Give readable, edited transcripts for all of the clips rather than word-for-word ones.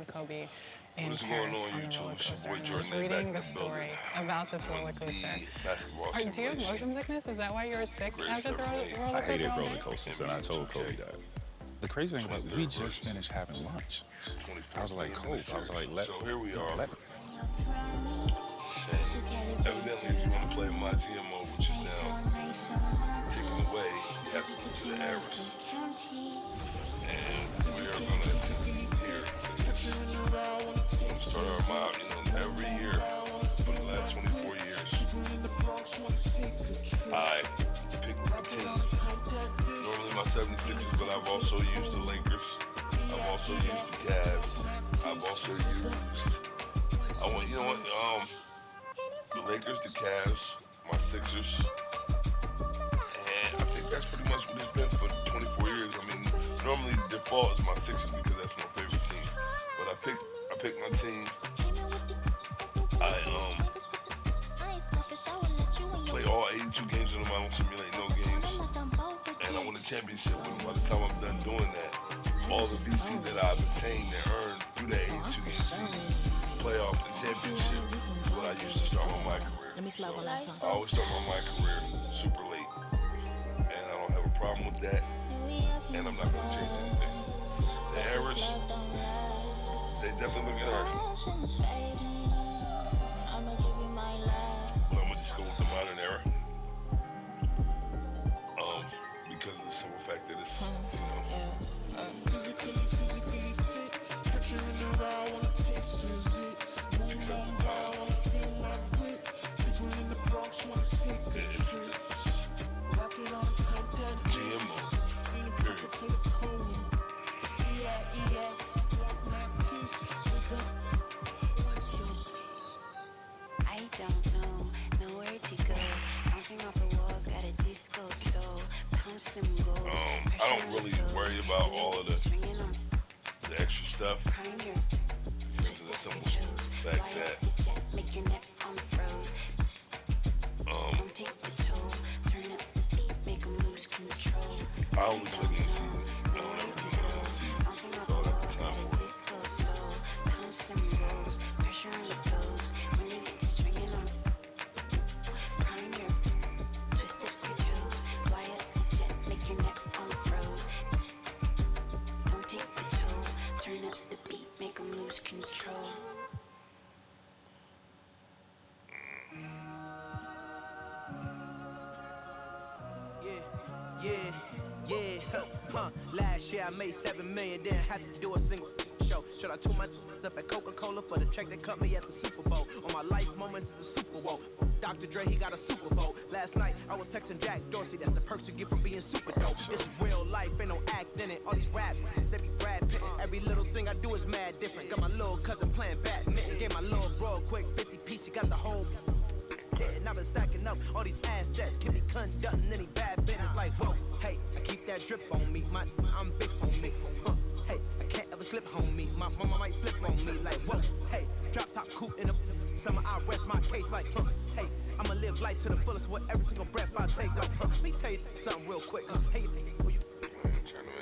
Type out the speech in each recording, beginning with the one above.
of Kobe in What is going Paris on, on the YouTube? roller It's your coaster. boy And I was Jordan A. back reading in the the story building. about this roller On coaster. the basketball Do you have simulation. motion sickness? Is that why you were sick Greatest after the ever made. roller I coaster hated all roller day? coasters, and I told Kobe that. The crazy thing about it, we just finished having lunch. I was like, Kobe, I was like, So here we are. let Evidently, if you want to play my GMO, which is now taken away, you have to go to the Aris. And we are going to attempt here. We're going to start our mob, every year for the last 24 years. I pick my team. Normally my 76ers, but I've also used the Lakers. I've also used the Cavs. I've also used, the Lakers, the Cavs, my Sixers. And I think that's pretty much what it's been for 24 years. I mean, normally the default is my Sixers because that's my favorite team. But I pick my team. I play all 82 games in them. I don't simulate no games. And I won a championship with them. By the time I'm done doing that, all the VC that I've attained and earned through that 82 game season, playoff and championship, is what I used to start my career. So I always start my career super late. And I don't have a problem with that. And I'm not going to change anything. The Aris, they definitely look interesting. But I'm going to just go with the modern era. Because of the simple fact that it's, because it's GMO, period. I don't know, nowhere to go. Bouncing off the walls, got a disco soul. Pounce them goals. I don't really worry about all of the extra stuff. Because of the simple fact that make your neck unfroze. Don't take the toll. Turn up the beat, make them lose control. I only play one season. I don't ever play one season. Throw it at the time for it. Disco soul. Pounce them goals. Pressure on the toes. When they get to swinging on. Prime your twist up your toes. Fly up the jet, make your neck unfroze. Don't take the toll. Turn up the beat, make them lose control. Last year I made 7 million, didn't have to do a single show. Should I tune my up at Coca-Cola for the check that cut me at the Super Bowl? On my life moments is a Super Bowl. Dr. Dre, he got a Super Bowl. Last night I was texting Jack Dorsey, that's the perks you get from being super dope. This is real life, ain't no act in it. All these raps, they be Brad Pitt. Every little thing I do is mad different. Got my little cousin playing badminton. Gave my little bro a quick 50 piece, he got the whole. And I've been stacking up all these assets, keep me conducting any bad business. Like, whoa, hey, I keep that drip on me, I'm big on me. Hey, I can't ever slip on me, my mama might flip on me. Like, whoa, hey, drop top coupe in the summer, I rest my case. Like, hey, I'ma live life to the fullest with every single breath I take. Like, let me tell you something real quick. Hey, you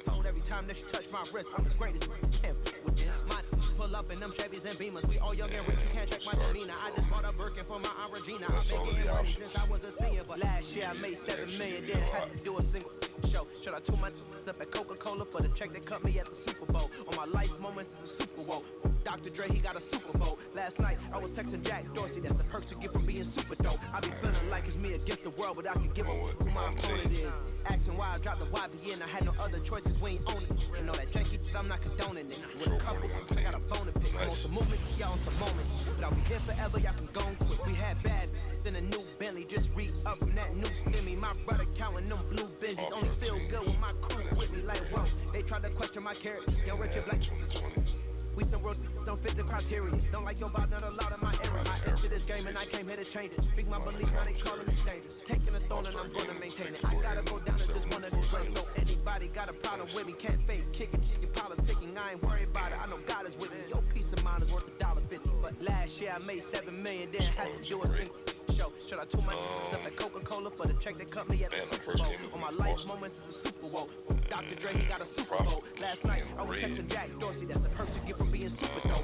told every time that you touch my wrist, I'm the greatest. Can't with this. My pull up in them Chevys and Beamers. We all young and rich, you can't check my demeanor. I just bought a Birkin for my Aunt Regina. I've been getting money since I was a senior, but last year I made 7 million, didn't have to do a single show. Should I tune my up at Coca-Cola for the check that cut me at the Super Bowl? On my life moments is a Super Bowl. Dr. Dre, he got a Super Bowl. Last night I was texting Jack Dorsey, that's the perks you get from being super dope. I be feeling like it's me against the world, but I can give a who my opponent is. Asking why I dropped the YB and I had no other choices, we ain't own it. And all that janky shit, I'm not condoning it. With a couple, I got a bone to pick. I'm on some movement, y'all on some moment. But I'll be here forever, y'all can go quick. We had bad then a new Bentley, just re-up from that new stimmy. My brother counting them blue Benjis, only feel good with my crew with me. Like, whoa, they tried to question my character. Yo, Richard Black. We some real don't fit the criteria. Don't like your vibe, not allowed in my area. I entered this game and I came here to change it. Speak my belief, now they calling me dangerous. Taking a throne and I'm gonna maintain it. I gotta go down as just one of the greats. So anybody got a problem with me, can't fake kick it. You politicking, I ain't worried about it. I know God is with me. Your peace of mind is worth $1.50. But last year I made 7 million, didn't have to do a single show. Should I tune my up at Coca-Cola for the check that cut me at the Super Bowl? On my life moments is a Super Bowl. Dr. Dre, he got a Super Bowl. Last night I was texting Jack Dorsey, that's the perks you get from being super dope.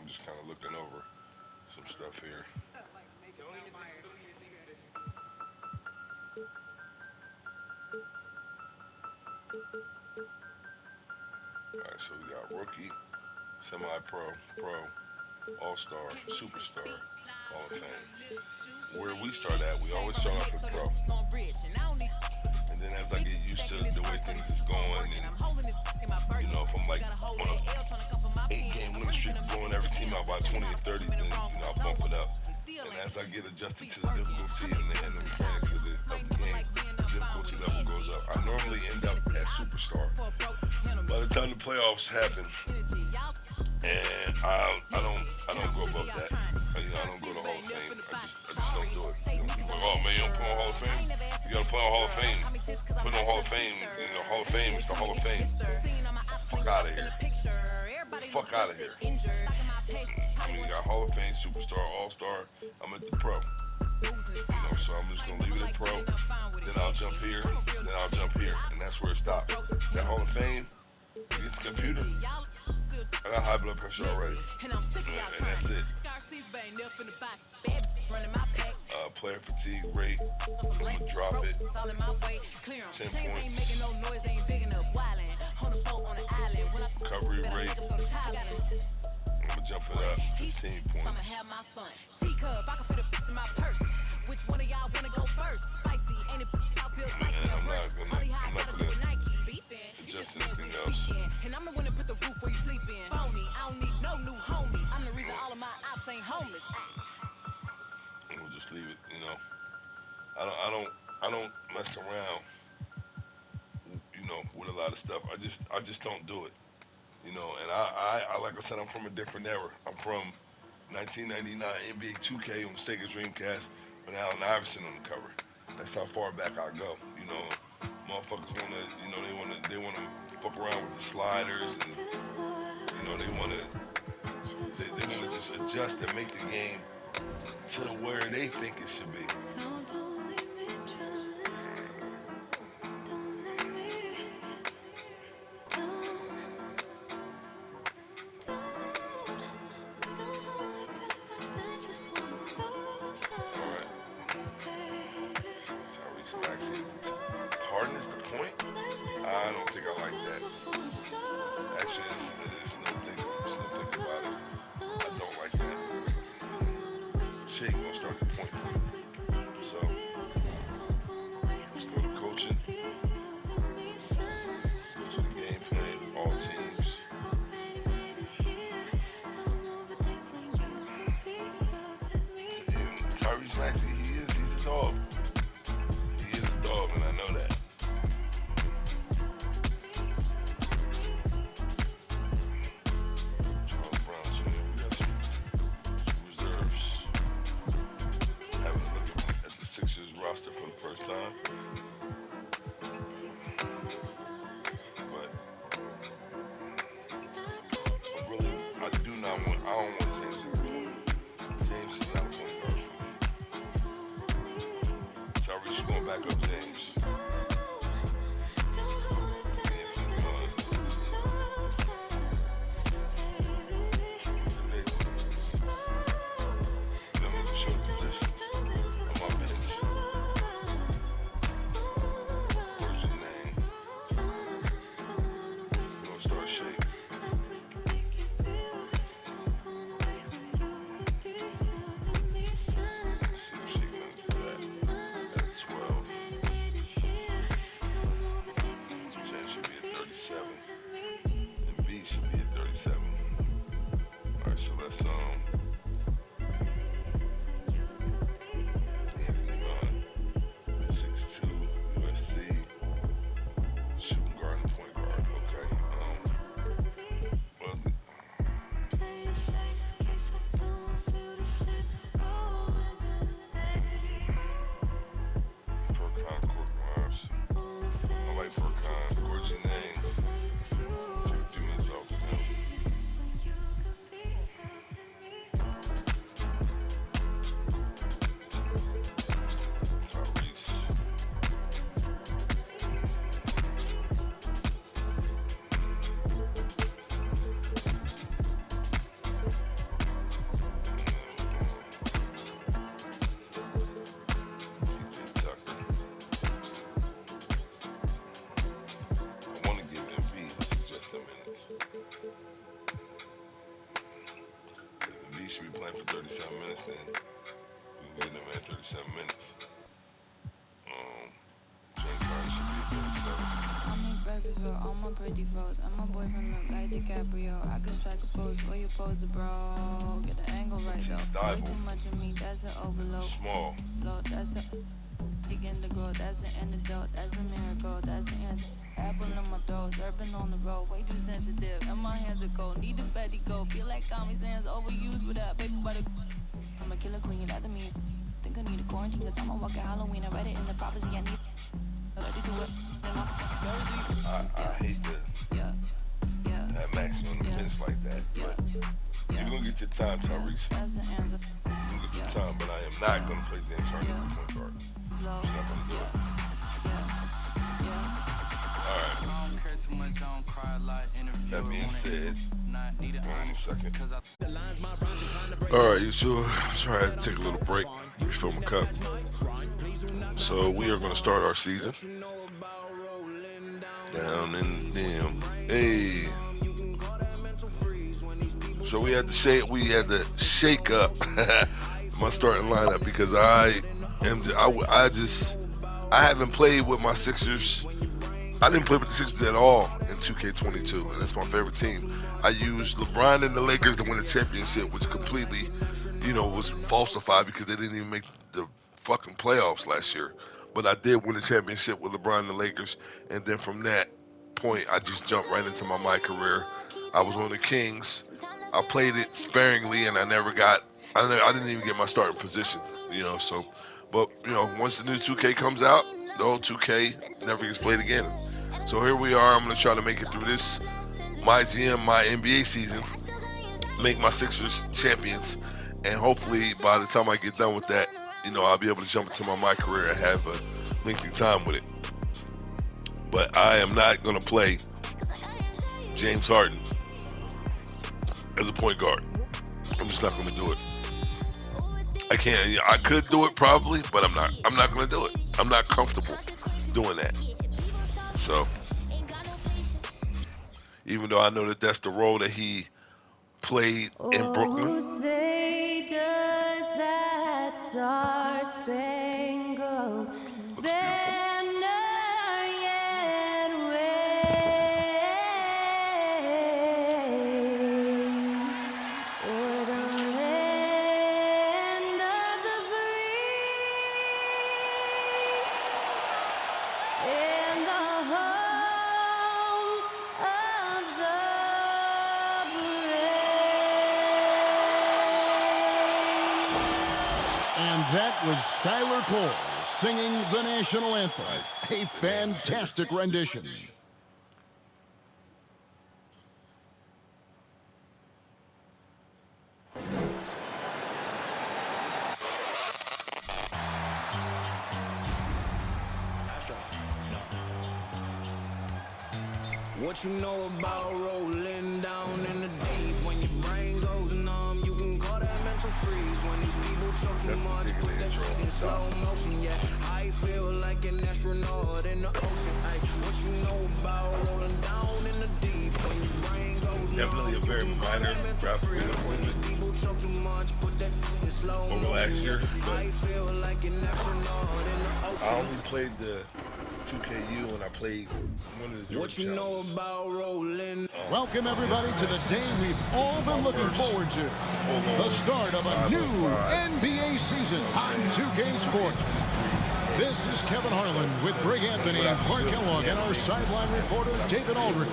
I'm just kind of looking over some stuff here. Alright, so we got rookie, semi-pro, pro, all-star, superstar, Hall of Fame. Where we start at, we always start off with pro. And then as I get used to the way things is going, and you know, if I'm like on a 8-game winning streak going every team out by 20 and 30, then you know, I'll bump it up. And as I get adjusted to the difficulty and the mechanics of the game, the difficulty level goes up. I normally end up at superstar. By the time the playoffs happen, and I don't go above that. You know, I don't go to Hall of Fame. I just don't do it. You know, people are like, oh man, you don't play on Hall of Fame? You gotta play on Hall of Fame. Put on Hall of Fame. You know, Hall of Fame is the Hall of Fame. Fuck out of here. Fuck out of here. I mean, you got Hall of Fame, superstar, all-star. I'm at the pro. You know, so I'm just gonna leave it at pro. Then I'll jump here. Then I'll jump here, and that's where it stops. That Hall of Fame, it's a computer. I got high blood pressure already, and that's it. Player fatigue rate, I'm gonna drop it. 10 points. Recovery rate, I'm gonna jump it up. 15 points. And I'm not gonna adjust anything else. And I'm the one that put the roof where you sleep in. Phony, I don't need no new homies. I'm the reason all of my ops ain't homeless. And we'll just leave it, you know. I don't mess around, you know, with a lot of stuff. I just don't do it. You know, and I like I said, I'm from a different era. I'm from 1999 NBA 2K on the Sega Dreamcast with Allen Iverson on the cover. That's how far back I go. You know, motherfuckers wanna, you know, they wanna fuck around with the sliders, and you know, they wanna just adjust and make the game to where they think it should be. Hardness the point? I don't think I like that. Actually, it's no thinking about it. I don't like that. Shake gonna start the point. So, let's go to coaching. Go to the game plan, all teams. And Tyrese Maxey, he's a dog. He is a dog, and I know that. Roster for the first time, but really, I don't want James anymore. James is not playing. Tyrese going back up James. Show the positions on my bench. already froze. And my boyfriend look like DiCaprio. I could strike a pose where you pose the bro. Get the angle right though. Way too much of me, that's an overload. Small. Flow, that's a begin to grow. That's the antidote. That's a miracle. That's the answer. Apple in my throat, surfing on the road, way too sensitive. And my hands are cold. Need a fatty go. Feel like Kami's hands overused with that paper by the. I'm a killer queen, you like me. Think I need a quarantine, cause I'm a walking Halloween. I read it in the prophecy, I need. I hate to have Max on the bench like that, but you're gonna get your time, Tyrese. You're gonna get your time, but I am not gonna play James Harden at point guard. I'm just not gonna do it. Alright. That being said, hold on a second. Alright, you sure? Try to take a little break, refill my cup. So we are going to start our season down in damn. Hey. So we had to shake up my starting lineup because I haven't played with my Sixers. I didn't play with the Sixers at all in 2K22, and that's my favorite team. I used LeBron and the Lakers to win the championship, which completely, was falsified because they didn't even make the fucking playoffs last year. But I did win the championship with LeBron and the Lakers, and then from that point, I just jumped right into my career. I was on the Kings. I played it sparingly, and I didn't even get my starting position, So, but once the new 2K comes out, the old 2K never gets played again. So here we are. I'm going to try to make it through this, my NBA season, make my Sixers champions, and hopefully by the time I get done with that, I'll be able to jump into my career and have a lengthy time with it. But I am not going to play James Harden as a point guard. I'm just not going to do it. I can't. I could do it probably, but I'm not. I'm not going to do it. I'm not comfortable doing that. So, even though I know that that's the role that he played in Brooklyn. Say does that star-spangled banner yet wave o'er the land of the free and the home of the brave. And that was Skylar Cole singing the national anthem. A fantastic rendition. What you know about rolling down in the deep? When your brain goes numb, you can call that mental freeze. When these people talk too much, put that shit in slow motion. Yeah, I feel like an astronaut in the ocean. Ay, what you know about rolling down in the deep? When your brain goes Definitely a very minor graphical improvement over last year, but I only played the 2KU and I played one of the Georgia What you know about rolling? Welcome everybody to the day we've all been looking forward to. The start of a new NBA season on 2K Sports. This is Kevin Harlan with Greg Anthony and Clark Kellogg and our sideline reporter David Aldridge.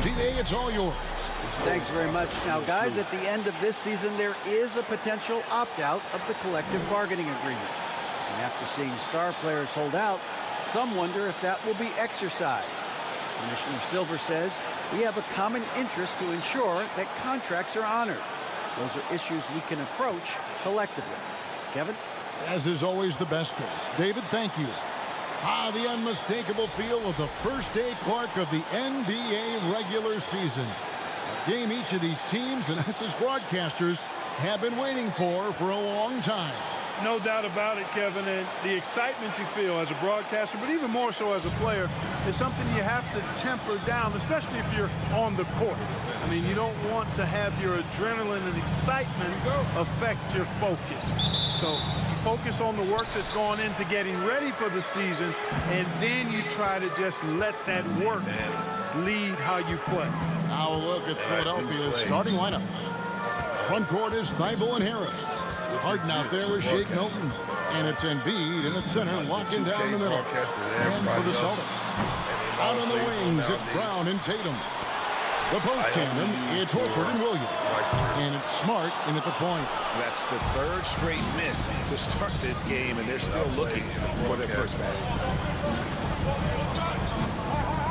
DA, it's all yours. Thanks very much. Now, guys, at the end of this season, there is a potential opt-out of the collective bargaining agreement. And after seeing star players hold out, some wonder if that will be exercised. Commissioner Silver says we have a common interest to ensure that contracts are honored. Those are issues we can approach collectively. Kevin? As is always the best case. David, thank you. The unmistakable feel of the first day, Clark, of the NBA regular season. A game each of these teams and us as broadcasters have been waiting for a long time. No doubt about it, Kevin, and the excitement you feel as a broadcaster, but even more so as a player, is something you have to temper down, especially if you're on the court. I mean, you don't want to have your adrenaline and excitement affect your focus. So you focus on the work that's gone into getting ready for the season, and then you try to just let that work lead how you play. Now a look at Philadelphia's starting lineup. Front court is Thibault and Harris. Harden out there with Shake Milton. And it's Embiid in its center, locking down the middle. And for the Celtics. Out on the wings, it's Brown and Tatum. The post tandem, it's Horford and Williams. And it's Smart in at the point. That's the third straight miss to start this game, and they're still looking for their first basket.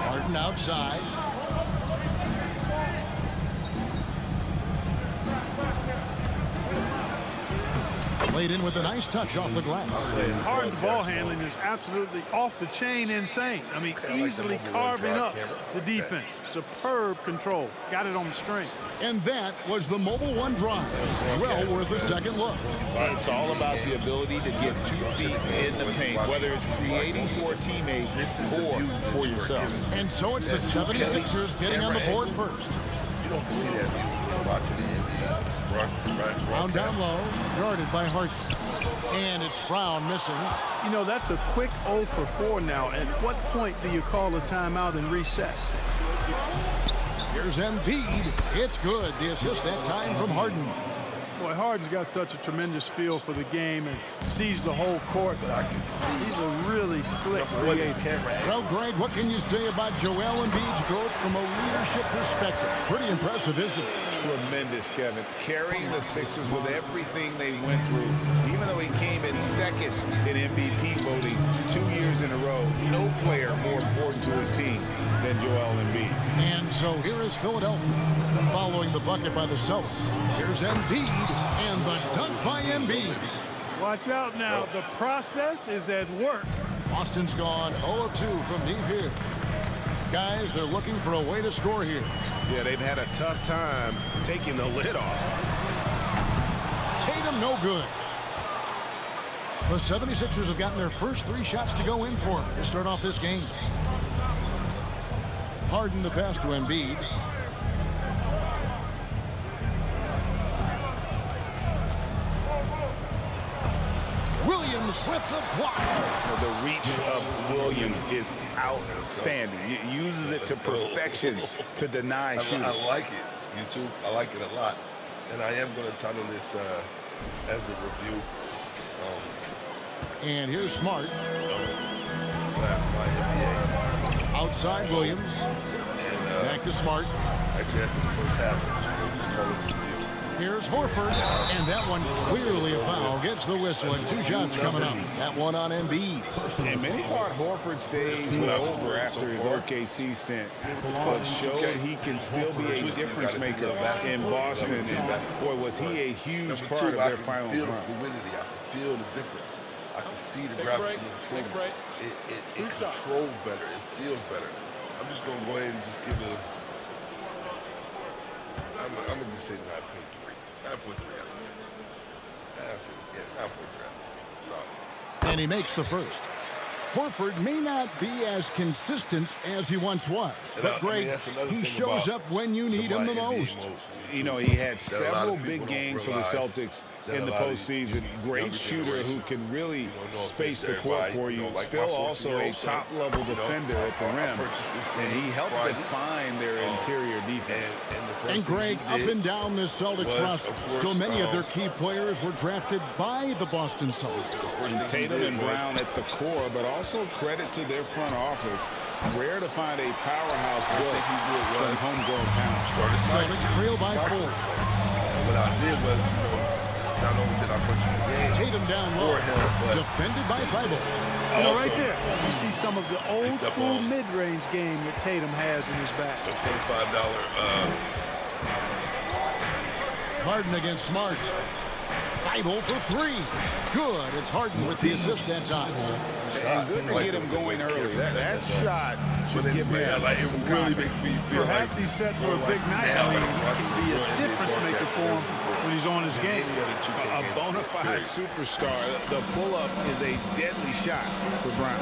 Harden outside. Laid in with a nice touch off the glass. Harden's ball handling is absolutely off the chain insane. I mean, easily carving up the defense. Superb control. Got it on the string. And that was the Mobile One drive. Well worth a second look. It's all about the ability to get 2 feet in the paint, whether it's creating for a teammate or for yourself. And so it's the 76ers getting on the board first. You don't see that when you watch the NBA. Brown down low, guarded by Harden. And it's Brown missing. You know, that's a quick 0 for 4 now. At what point do you call a timeout and reset? Here's Embiid. It's good. The assist that time from Harden. Boy, Harden's got such a tremendous feel for the game and sees the whole court. But I can see he's a really slick creator. Well, Greg, what can you say about Joel Embiid's growth from a leadership perspective? Pretty impressive, isn't it? Tremendous, Kevin. Carrying the Sixers with everything they went through. Even though he came in second in MVP voting 2 years in a row, no player more important to his team than Joel Embiid. And so here is Philadelphia following the bucket by the Celtics. Here's Embiid and the dunk by Embiid. Watch out now. The process is at work. Boston's gone 0 of 2 from deep here. Guys, they're looking for a way to score here. Yeah, they've had a tough time taking the lid off. Tatum no good. The 76ers have gotten their first 3 shots to go in for to start off this game. Harden the pass to Embiid. Williams with the block. The reach of Williams is outstanding. He uses it to perfection to deny shooting. I like it, YouTube. I like it a lot. And I am going to title this as a review. And here's Smart. Last my NBA. Outside Williams. And, back to Smart. Actually, after the first half, just call it a review. Here's Horford, and that one clearly a foul. Gets the whistle, and 2 shots coming up. That one on Embiid. And many thought Horford's days were over after his OKC stint, but showed he can still be a difference maker in Boston. And boy, was he a huge part of their finals run. I can feel the difference. I can see the gravity. It controls better. It feels better. I'm just going to go ahead and just give it. I'm going to just say 9.3. 9.3 out of 10. That's it. Yeah, 9.3 out of 10. Solid. And he makes the first. Horford may not be as consistent as he once was, but Greg, he shows up when you need him the most. You know, he had several big games for the Celtics in the postseason. Great shooter who can really space the court for you. Still also a top-level defender at the rim. And he helped define their interior defense. And Greg, up and down this Celtics roster, so many of their key players were drafted by the Boston Celtics. And Tatum and Brown at the core, but also credit to their front office. Rare to find a powerhouse built from homegrown talent. Celtics trail by 4. What I did was, not only did I purchase the game, Tatum down low, defended by Thibault. You know, right there, you see some of the old school mid-range game that Tatum has in his bag. The $25. Harden against Smart. Thibault for three. Good. It's Harden with the assist that time. And good to get him going early. That shot should give him it some really confidence. makes me feel Perhaps he's set for a big night. I mean, he can be a difference maker for him when he's on his game. A bona fide superstar. The pull-up is a deadly shot for Brown.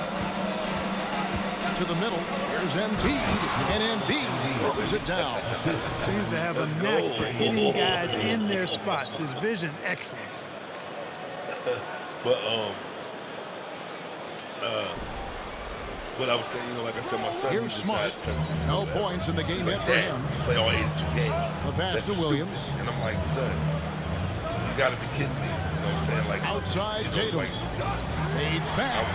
To the middle. Here's Embiid. And Embiid throws it down. Seems to have a knack for hitting guys in their spots. His vision, excellent. But what I was saying, like I said, my son, Here's Smart. No points in the game yet for him. You play all 82 games. The pass That's to Williams. stupid. And I'm like, son, you got to be kidding me. You know what I'm saying? Like Outside Tatum. Fades back.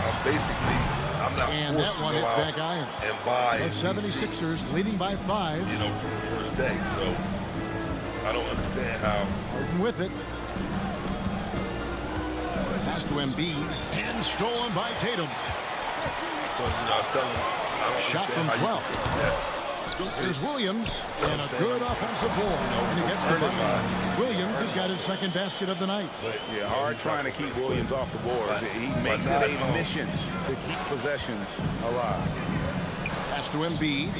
I'm not and forced that one to go hits out back iron. and buy The a 76ers leading by 5. You know, from the first day. So I don't understand how. Harden with it. Pass to Embiid. And stolen by Tatum. So, I tell him, I don't Shot from understand 12. That's stupid. Here's Williams. You know And what a I'm good saying? offensive board. And he gets the Earn it bucket. by- Williams has got his second basket of the night. Yeah, hard trying to keep Williams off the board. He makes it a mission to keep possessions alive. Pass to Embiid.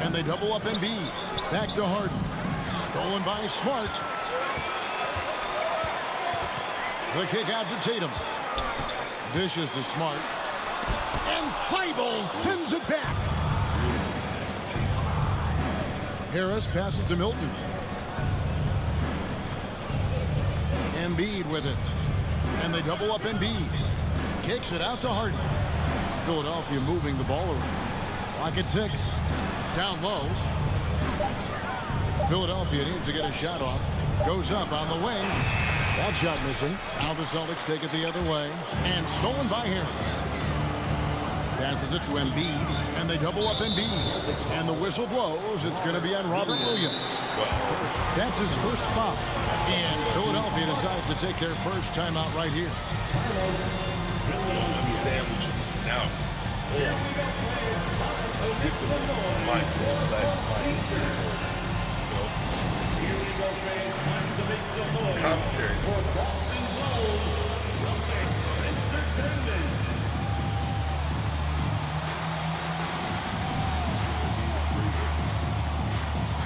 And they double up Embiid. Back to Harden. Stolen by Smart. The kick out to Tatum. Dishes to Smart. And Thibault sends it back. Harris passes to Milton. Embiid with it. And they double up Embiid. Kicks it out to Harden. Philadelphia moving the ball around. Clock at 6. Down low. Philadelphia needs to get a shot off. Goes up on the wing. That shot missing. Now the Celtics take it the other way. And stolen by Harris. Passes it to Embiid. And they double up Embiid. And the whistle blows. It's going to be on Robert Williams. That's his first foul. And Philadelphia decides to take their first timeout right here. I don't understand what you're missing out. I skipped the mindset last night. Commentary.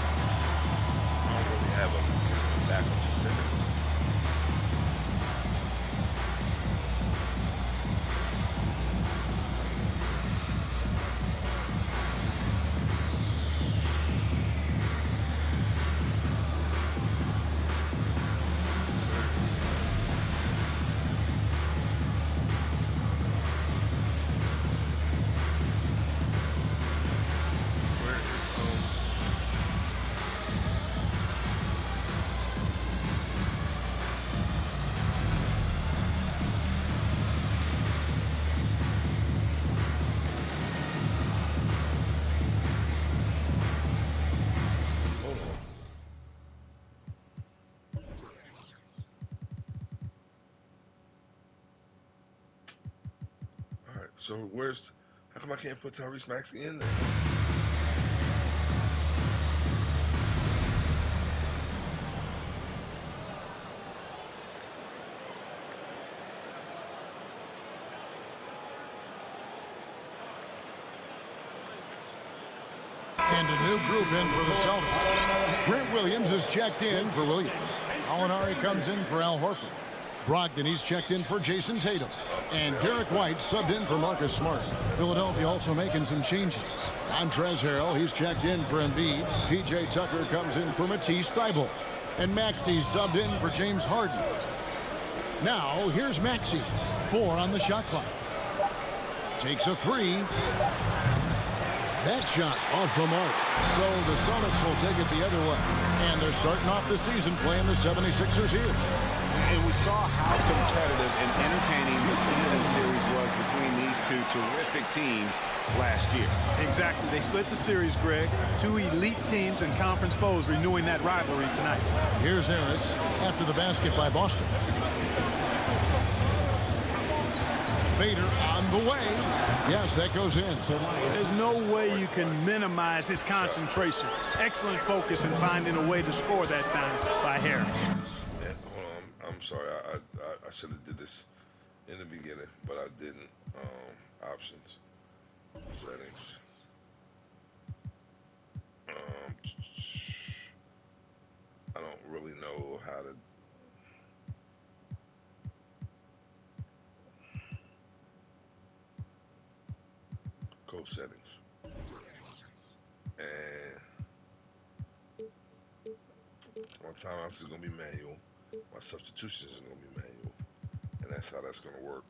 I don't really have a backup center. So how come I can't put Tyrese Maxey in there? And a new group in for the Celtics. Grant Williams is checked in for Williams. Alinari comes in for Al Horford. Brogdon, he's checked in for Jason Tatum. And Derek White subbed in for Marcus Smart. Philadelphia also making some changes. Montrezl Harrell, he's checked in for Embiid. PJ Tucker comes in for Matisse Thybulle. And Maxey subbed in for James Harden. Now, here's Maxey. 4 on the shot clock. Takes a 3. That shot off the mark. So the Celtics will take it the other way. And they're starting off the season playing the 76ers here. And we saw how competitive and entertaining the season series was between these two terrific teams last year. Exactly. They split the series, Greg. 2 elite teams and conference foes renewing that rivalry tonight. Here's Harris after the basket by Boston. Fader on the way. Yes, that goes in. There's no way you can minimize his concentration. Excellent focus in finding a way to score that time by Harris. I'm I'm sorry. I should have did this in the beginning, but I didn't. Options, settings. I don't really know how to. Code settings. And my timeouts is going to be manual. My substitutions is going to be manual. And that's how that's going to work.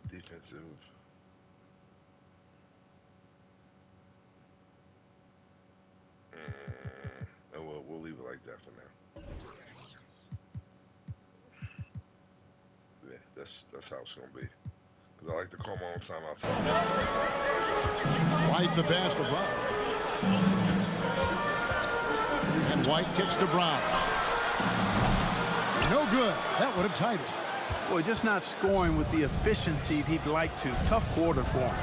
Defensive. And we'll leave it like that for now. Yeah, that's how it's going to be. Because I like to call my own timeouts. White the pass to Brown. And White kicks to Brown. No good. That would have tied it. Boy, just not scoring with the efficiency he'd like to. Tough quarter for him.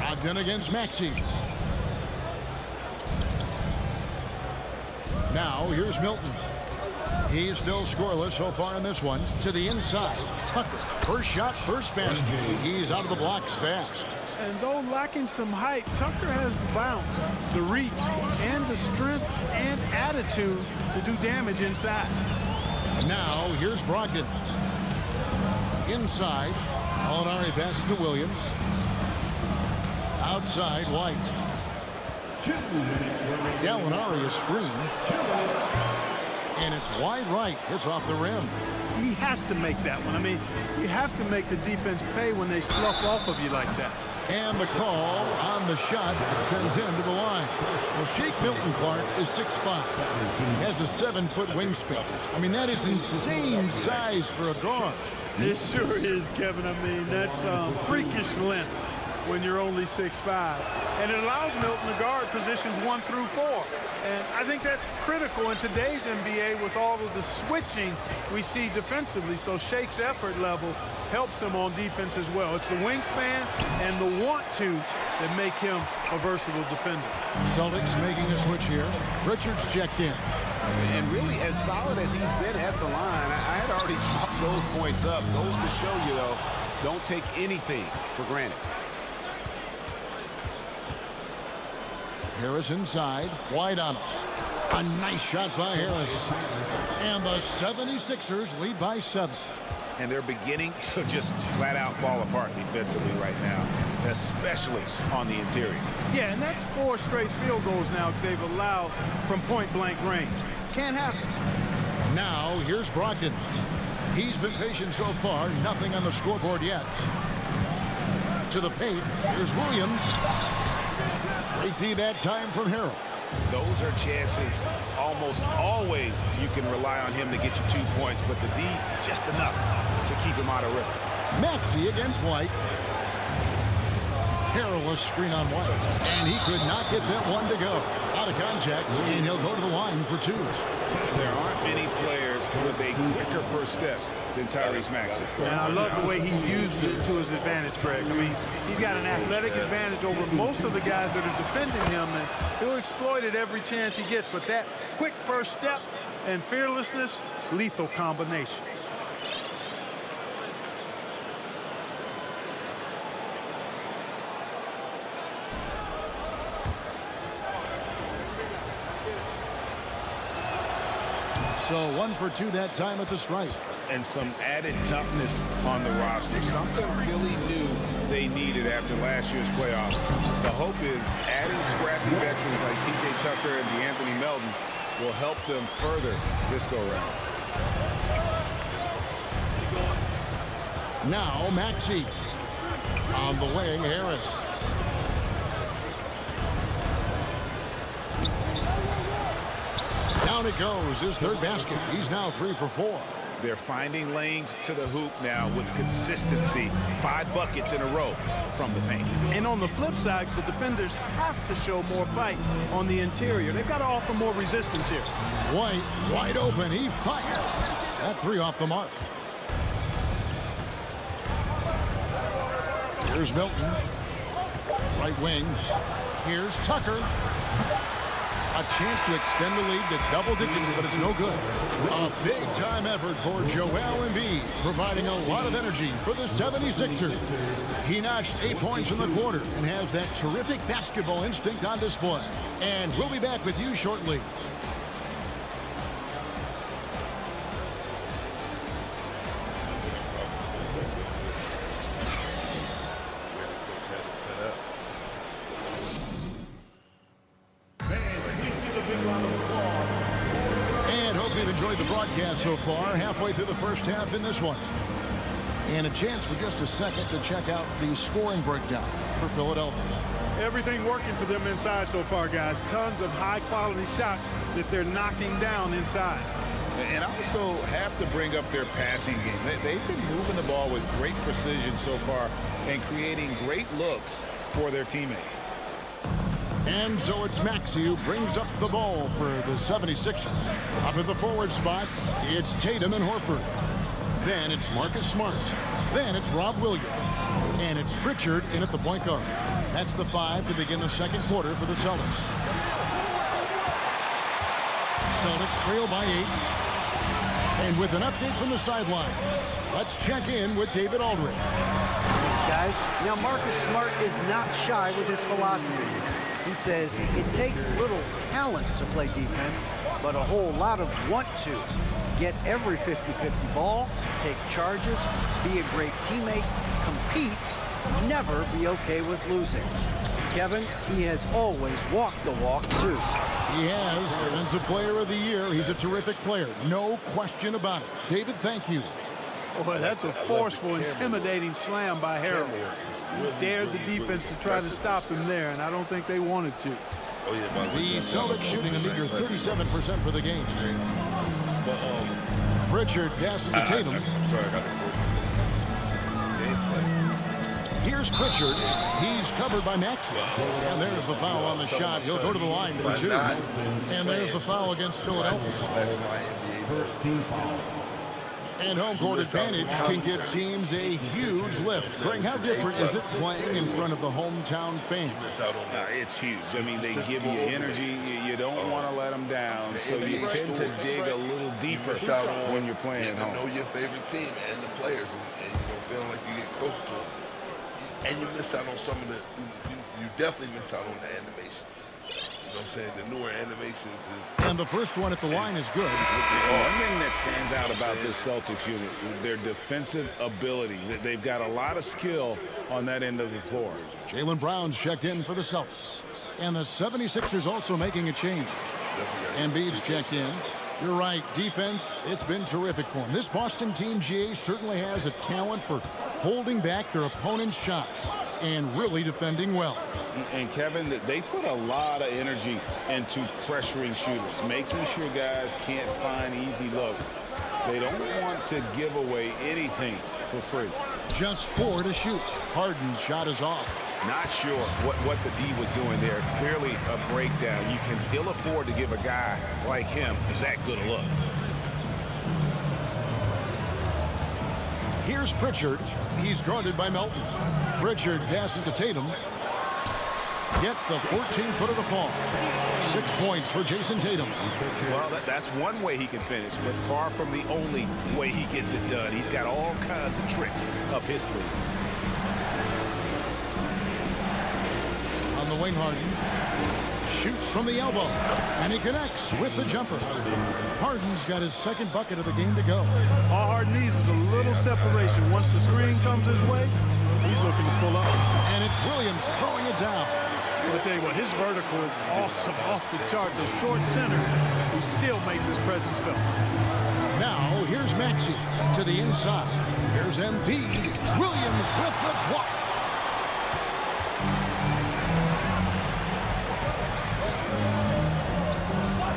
Ogden against Maxey. Now here's Milton. He's still scoreless so far in this one. To the inside, Tucker. First shot, first basket. He's out of the blocks fast. And though lacking some height, Tucker has the bounce, the reach, and the strength and attitude to do damage inside. Now here's Brogdon. Inside, Molinari passes to Williams. Outside, White. Gallinari is screen. And it's wide right. It's off the rim. He has to make that one. I mean, you have to make the defense pay when they slough off of you like that. And the call on the shot sends him to the line. Well, Shake Milton Clark is 6'5". He has a 7-foot wingspan. I mean, that is insane size for a guard. It sure is, Kevin. I mean, that's freakish length when you're only 6'5". And it allows Milton to guard positions 1 through 4. And I think that's critical in today's NBA with all of the switching we see defensively. So Shake's effort level helps him on defense as well. It's the wingspan and the want-to that make him a versatile defender. Celtics making a switch here. Richards checked in. And really, as solid as he's been at the line, I had already chopped those points up. Goes to show you, though, don't take anything for granted. Harris inside, wide on him. A nice shot by Harris. And the 76ers lead by 7. And they're beginning to just flat out fall apart defensively right now, especially on the interior. Yeah, and that's 4 straight field goals now they've allowed from point-blank range. Can't happen. Now, here's Brogdon. He's been patient so far, nothing on the scoreboard yet. To the paint, here's Williams. Great D that time from Harrell. Those are chances almost always you can rely on him to get you 2 points, but the D just enough to keep him out of rhythm. Maxey against White. Harrell was screen on White, and he could not get that one to go. Out of contact, and he'll go to the line for 2. There aren't many players with a quicker first step than Tyrese Maxey. And I love the way he uses it to his advantage, Greg. I mean, he's got an athletic advantage over most of the guys that are defending him, and he'll exploit it every chance he gets. But that quick first step and fearlessness, lethal combination. So 1 for 2 that time at the stripe. And some added toughness on the roster. Something Philly knew they needed after last year's playoffs. The hope is adding scrappy veterans like P.J. Tucker and DeAnthony Melton will help them further this go-round. Now Maxey. On the wing, Harris. Down it goes, his 3rd basket. He's now 3 for 4. They're finding lanes to the hoop now with consistency. 5 buckets in a row from the paint. And on the flip side, the defenders have to show more fight on the interior. They've got to offer more resistance here. White, wide open, he fires. That 3 off the mark. Here's Milton. Right wing. Here's Tucker. A chance to extend the lead to double digits, but it's no good. A big-time effort for Joel Embiid, providing a lot of energy for the 76ers. He notched 8 points in the quarter and has that terrific basketball instinct on display. And we'll be back with you shortly. Enjoyed the broadcast so far, halfway through the first half in this one. And a chance for just a second to check out the scoring breakdown for Philadelphia. Everything working for them inside so far, guys. Tons of high-quality shots that they're knocking down inside. And I also have to bring up their passing game. They've been moving the ball with great precision so far and creating great looks for their teammates. And so it's Maxey who brings up the ball for the 76ers. Up at the forward spots, it's Tatum and Horford. Then it's Marcus Smart. Then it's Rob Williams. And it's Pritchard in at the point guard. That's the 5 to begin the second quarter for the Celtics. Celtics trail by 8. And with an update from the sidelines, let's check in with David Aldridge. Thanks, guys. Now, Marcus Smart is not shy with his philosophy. He says it takes little talent to play defense, but a whole lot of want to. Get every 50-50 ball, take charges, be a great teammate, compete, never be okay with losing. Kevin, he has always walked the walk, too. He has. Defensive Player of the Year. He's a terrific player. No question about it. David, thank you. Boy, that's a forceful, intimidating slam by Harrell. Dared the defense to try to stop him there, and I don't think they wanted to. The Celtics shooting a meager 37% for the game. Pritchard passes to Tatum. Here's Pritchard. He's covered by Maxey. And there's the foul on the shot. He'll go to the line for 2. And there's the foul against Philadelphia. First team foul. And home court advantage can give teams a huge lift. Greg, how different is it playing in front of the hometown fans? It's huge. I mean, they give you energy. You don't want to let them down, so you tend to dig a little deeper when you're playing at home. Know your favorite team and the players, and you know, feeling like you get closer to them. And you miss out on some of the, you definitely miss out on the animations. You know what I'm saying? The newer animations is... And the first one at the line is good. One thing that stands out about this Celtics unit, their defensive abilities. They've got a lot of skill on that end of the floor. Jaylen Brown's checked in for the Celtics. And the 76ers also making a change. Embiid's checked in. You're right, defense, it's been terrific for him. This Boston team, GA, certainly has a talent for holding back their opponent's shots and really defending well. And Kevin, they put a lot of energy into pressuring shooters, making sure guys can't find easy looks. They don't want to give away anything for free. Just 4 to shoot. Harden's shot is off. Not sure what the D was doing there. Clearly a breakdown. You can ill afford to give a guy like him that good a look. Here's Pritchard. He's guarded by Melton. Pritchard passes to Tatum. Gets the 14-footer to fall. 6 points for Jason Tatum. Well, that's one way he can finish, but far from the only way he gets it done. He's got all kinds of tricks up his sleeve. On the wing, Harden shoots from the elbow, and he connects with the jumper. Harden's got his second bucket of the game to go. All Harden needs is a little separation. Once the screen comes his way, he's looking to pull up. And it's Williams throwing it down. I'll tell you what, his vertical is awesome, off the charts. A short center who still makes his presence felt. Now, here's Maxey to the inside. Here's Embiid. Williams with the block.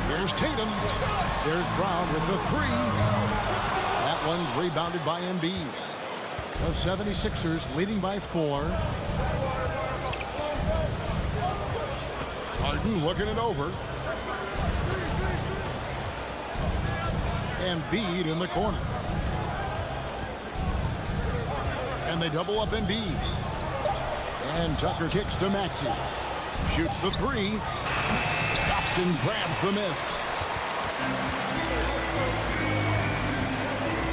Here's Tatum. There's Brown with the 3. That one's rebounded by Embiid. The 76ers leading by 4. Harden looking it over. Embiid in the corner. And they double up Embiid. And Tucker kicks to Maxey. Shoots the three. Boston grabs the miss.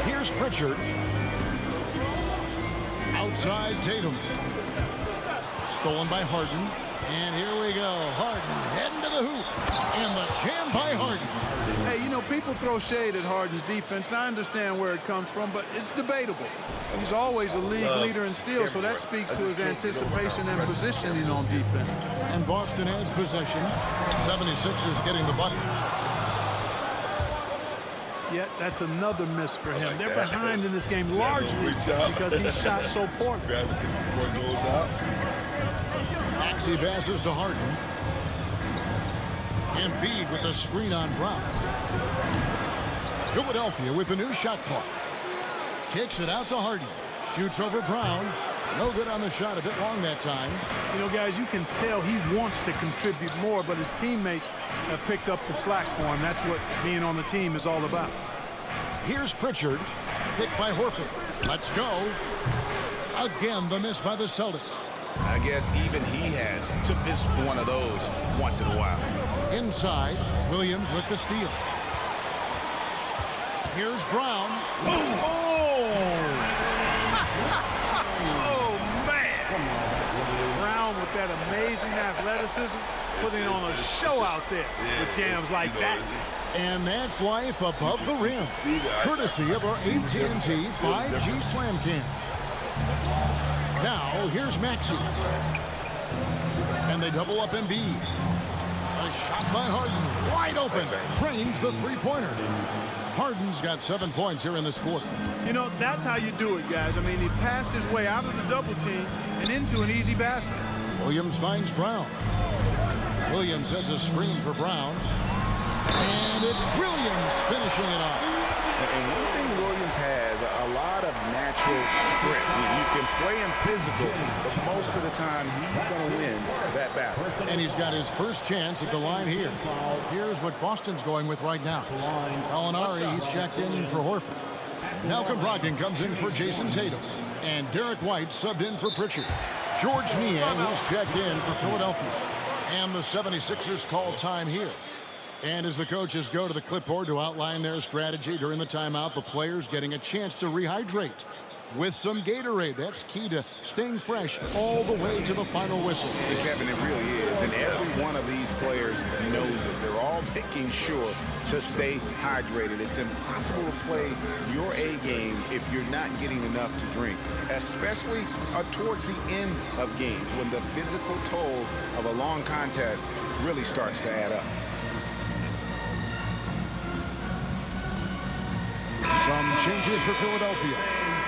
Here's Pritchard. Outside Tatum. Stolen by Harden. And here we go. Harden heading to the hoop. And the jam by Harden. Hey, you know, people throw shade at Harden's defense, and I understand where it comes from, but it's debatable. He's always a league leader in steals, so that speaks to his anticipation and positioning on defense. And Boston has possession. 76ers getting the bucket. Yet that's another miss for him. They're behind in this game largely because he shot so poorly. Gravity before it goes out. Maxey passes to Harden. Embiid with a screen on Brown. Philadelphia with the new shot clock. Kicks it out to Harden. Shoots over Brown. No good on the shot. A bit long that time. You know, guys, you can tell he wants to contribute more, but his teammates have picked up the slack for him. That's what being on the team is all about. Here's Pritchard. Picked by Horford. Let's go. Again, the miss by the Celtics. I guess even he has to miss one of those once in a while. Inside, Williams with the steal. Here's Brown. Oh, man. Brown with that amazing athleticism, putting on a show out there with jams like that. And that's life above the rim, courtesy of our AT&T 5G Slam Cam. Now, here's Maxey. And they double up Embiid. A shot by Harden, wide open, drains the three-pointer. Harden's got 7 points here in this quarter. You know, that's how you do it, guys. I mean, he passed his way out of the double team and into an easy basket. Williams finds Brown. Williams sets a screen for Brown. And it's Williams finishing it off. And one thing Williams has, a lot of natural script. You can play him physical, but most of the time he's going to win that battle. And he's got his first chance at the line here. Here's what Boston's going with right now. Gallinari, he's checked in for Horford. Malcolm Brogdon comes in for Jason Tatum. And Derek White subbed in for Pritchard. George Niang, he's checked in for Philadelphia. And the 76ers call time here. And as the coaches go to the clipboard to outline their strategy during the timeout, the players getting a chance to rehydrate with some Gatorade. That's key to staying fresh all the way to the final whistle. Kevin, it really is. And every one of these players knows it. They're all making sure to stay hydrated. It's impossible to play your A game if you're not getting enough to drink, especially towards the end of games when the physical toll of a long contest really starts to add up. Some changes for Philadelphia.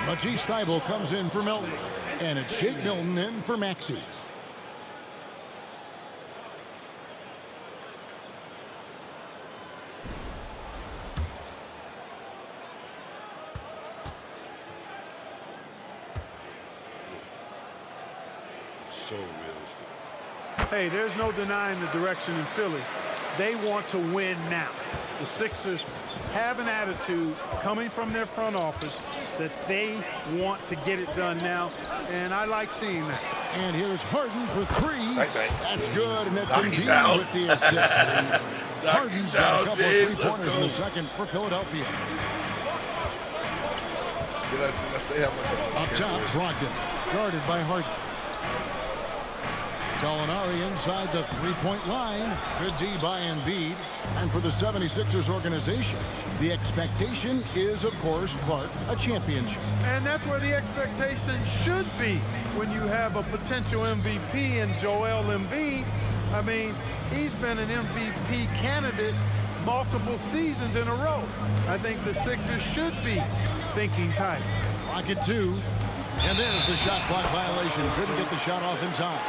Matisse Thybulle comes in for Milton. And it's Shake Milton in for Maxey. So realistic. Hey, there's no denying the direction in Philly. They want to win now. The Sixers have an attitude coming from their front office that they want to get it done now, and I like seeing that. And here's Harden for three. That's good, and that's Embiid with the assist. Harden's got a couple of three-pointers in the second for Philadelphia. Did I say how much? Up top, Brogdon, guarded by Harden. Gallinari inside the three-point line. Good D by Embiid. And for the 76ers organization, the expectation is, of course, Clark, a championship. And that's where the expectation should be when you have a potential MVP in Joel Embiid. I mean, he's been an MVP candidate multiple seasons in a row. I think the Sixers should be thinking tight. Pocket two. And there's the shot clock violation. Couldn't get the shot off in time.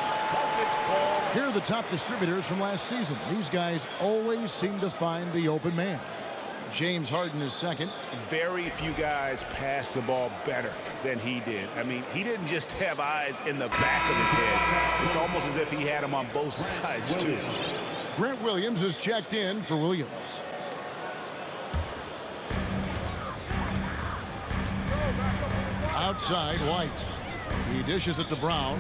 Here are the top distributors from last season. These guys always seem to find the open man. James Harden is second. Very few guys pass the ball better than he did. I mean, he didn't just have eyes in the back of his head. It's almost as if he had them on both sides, too. Grant Williams is checked in for Williams. Outside, White. He dishes it to Brown.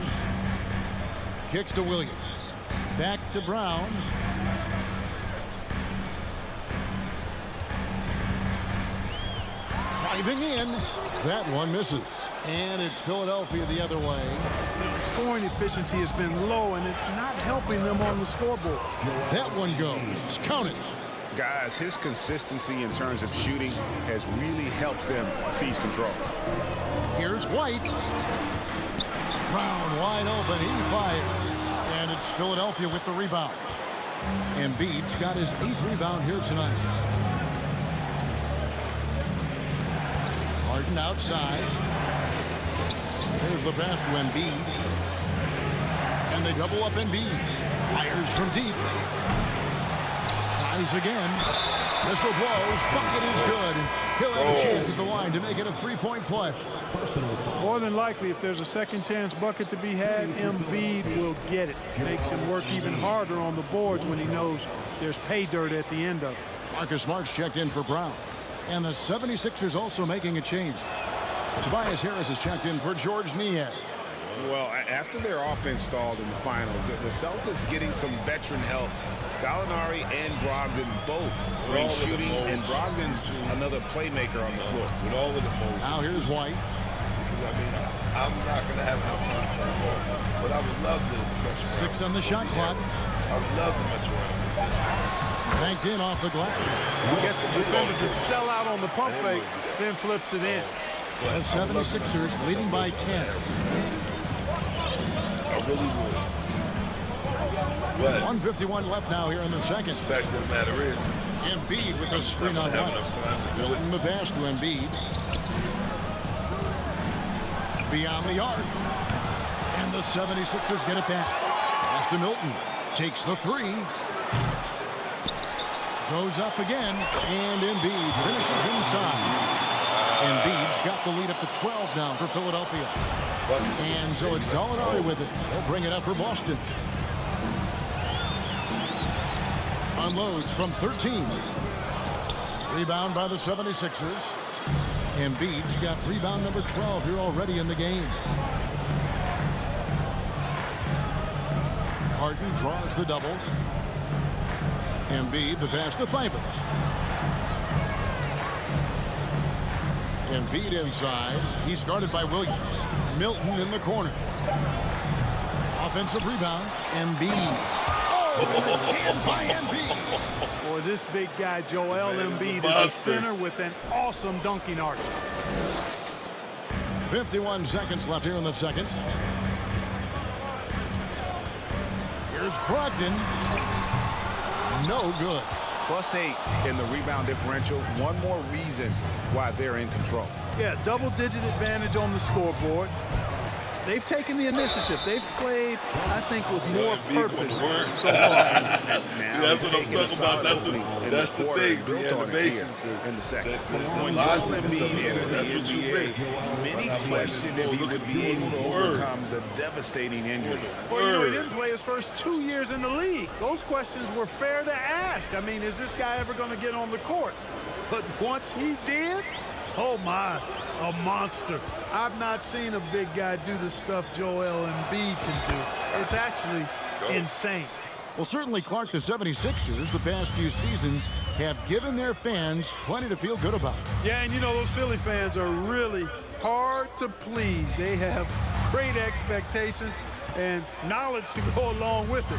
kicks to Williams. Back to Brown. Driving in. That one misses. And it's Philadelphia the other way. The scoring efficiency has been low, and it's not helping them on the scoreboard. That one goes. Count it. Guys, his consistency in terms of shooting has really helped them seize control. Here's White. Brown wide open. He fires. And it's Philadelphia with the rebound. Embiid's got his 8th rebound here tonight. Harden outside. There's the pass to Embiid. And they double up Embiid. Fires from deep. Tries again. Missile blows. Bucket is good. He'll have a chance at the line to make it a 3-point play. More than likely, if there's a second chance bucket to be had, Embiid will get it. Makes him work even harder on the boards when he knows there's pay dirt at the end of it. Marcus Smart's checked in for Brown. And the 76ers also making a change. Tobias Harris is checked in for George Niang. Well, after their offense stalled in the finals, the Celtics getting some veteran help. Gallinari and Brogdon both bring shooting, and Brogdon's another playmaker on the floor. With all of the motions. Now here's White. I mean, I'm not going to have enough time to play ball, but I would love to mess around. 6 on the shot clock. I would love to mess around with this. Banked in off the glass. I guess the defender to sell out on the pump fake, then flips it in. The 76ers leading by 10. I really would. But 1:51 left now here in the second. the fact of the matter is, Embiid with the screen on have enough White. time to do it. Milton the pass to Embiid. Beyond the arc. And the 76ers get it back. Pass to Milton. Takes the 3. Goes up again. And Embiid finishes inside. Embiid's got the lead up to 12 now for Philadelphia. And so it's Gallinari with it. He'll bring it up for Boston. Unloads from 13. Rebound by the 76ers. Embiid's got rebound number 12 here already in the game. Harden draws the double. Embiid the pass to Thybulle. Embiid inside. He's guarded by Williams. Milton in the corner. Offensive rebound. Embiid. Oh, and by Embiid. Boy, this big guy, Joel Embiid, is a center with an awesome dunking arc. 51 seconds left here in the second. Here's Brogdon. No good. +8 in the rebound differential. One more reason why they're in control. Yeah, double-digit advantage on the scoreboard. They've taken the initiative. They've played, I think, with more purpose so far. That's what I'm talking about. That's the thing. The animations. In the second. When Joel Embiid entered the NBA, many questioned if he would be able to overcome the devastating injuries. Well, you know, he didn't play his first 2 years in the league. Those questions were fair to ask. I mean, is this guy ever going to get on the court? But once he did, oh my, a monster. I've not seen a big guy do the stuff Joel Embiid can do. It's actually insane. Well, certainly, Clark, the 76ers the past few seasons have given their fans plenty to feel good about. Yeah, and you know, those Philly fans are really hard to please. They have great expectations and knowledge to go along with it.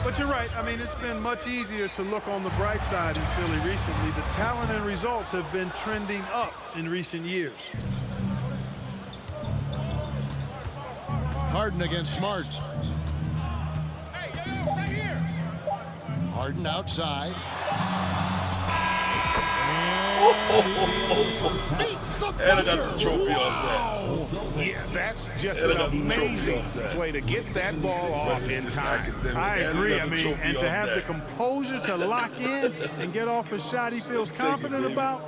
But you're right. I mean, it's been much easier to look on the bright side in Philly recently. The talent and results have been trending up in recent years. Harden against Smart. Harden outside. And I got the trophy off that. Yeah, that's just an amazing play to get that ball off in time. I agree. I mean, and to have the composure to lock in and get off a shot he feels confident about,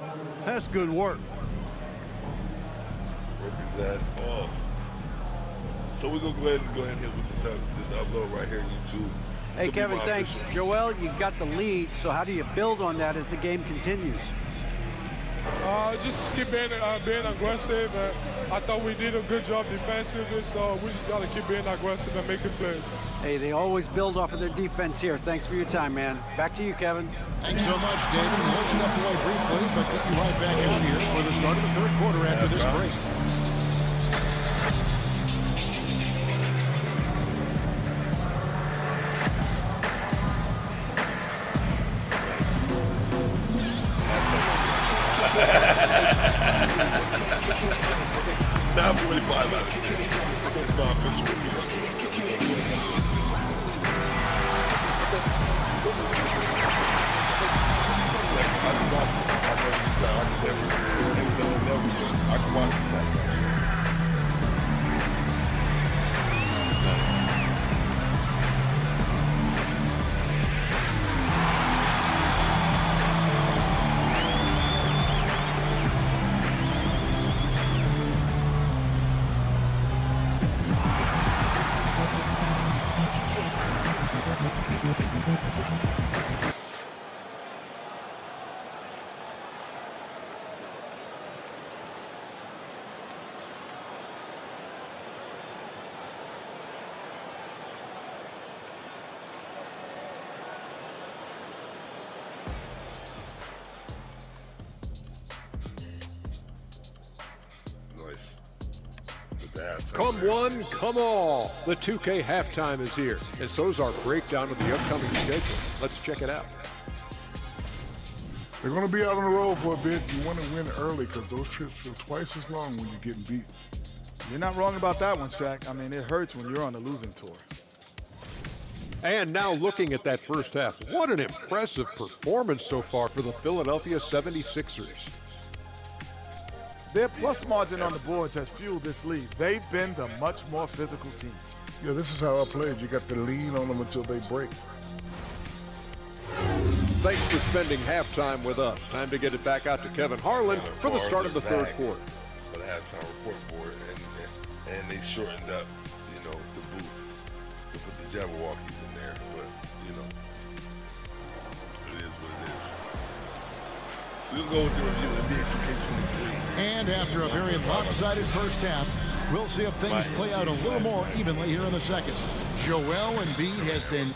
that's good work. Broke his ass off. So we're going to go ahead and hit with this upload right here on YouTube. Hey, Kevin, thanks. Joel, you got the lead, so how do you build on that as the game continues? Just keep being aggressive. I thought we did a good job defensively, so we just got to keep being aggressive and making plays. Hey, they always build off of their defense here. Thanks for your time, man. Back to you, Kevin. Thanks so much, David. We'll step away briefly, but get you right back out here for the start of the third quarter after this break. Now 45 out of 10. It's my official review. I can watch this. I know every time. I can watch this actually. Nice. Come one, come all. The 2K halftime is here, and so is our breakdown of the upcoming schedule. Let's check it out. They're going to be out on the road for a bit. You want to win early because those trips feel twice as long when you're getting beat. You're not wrong about that one, Shaq. I mean, it hurts when you're on the losing tour. And now looking at that first half, what an impressive performance so far for the Philadelphia 76ers. Their plus margin on the boards has fueled this lead. They've been the much more physical team. Yeah, this is how I played. You got to lean on them until they break. Thanks for spending halftime with us. Time to get it back out to Kevin Harlan for the start of the third quarter. For the halftime report board, and they shortened up, the booth to put the Jabberwockies in there. But it is what it is. We'll go with the review of NBA 2K23. And after a very lopsided first half, we'll see if things play out a little more evenly here in the second. Joel Embiid has been